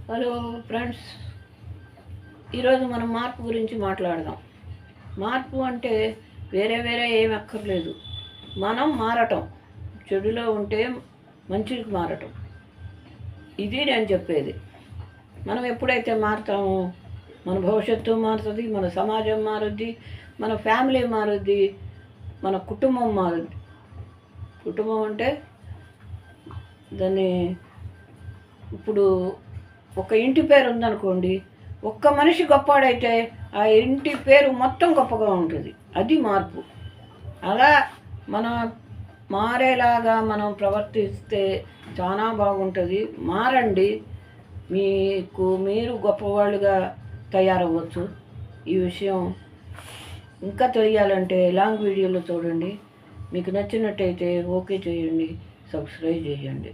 Hello friends, ఈరోజు మనం మార్పు గురించి మాట్లాడదాం. మార్పు అంటే వేరే వేరే ఏమి అక్కర్లేదు, మనం మారటం. చెడులో ఉంటే మంచికి మారటం, ఇది నేను చెప్పేది. మనం ఎప్పుడైతే మారుతామో మన భవిష్యత్తు మారుతుంది, మన సమాజం మారుద్ది, మన ఫ్యామిలీ మారుద్ది, మన కుటుంబం మారుద్ది. కుటుంబం అంటే దాన్ని ఇప్పుడు ఒక ఇంటి పేరు ఉందనుకోండి, ఒక్క మనిషి గొప్పవాడైతే ఆ ఇంటి పేరు మొత్తం గొప్పగా ఉంటుంది. అది మార్పు. అలా మన మారేలాగా మనం ప్రవర్తిస్తే చాలా బాగుంటుంది. మారండి, మీరు గొప్పవాళ్ళుగా తయారవ్వచ్చు. ఈ విషయం ఇంకా తెలియాలంటే లాంగ్ వీడియోలో చూడండి. మీకు నచ్చినట్టయితే ఓకే చేయండి, సబ్స్క్రైబ్ చేయండి.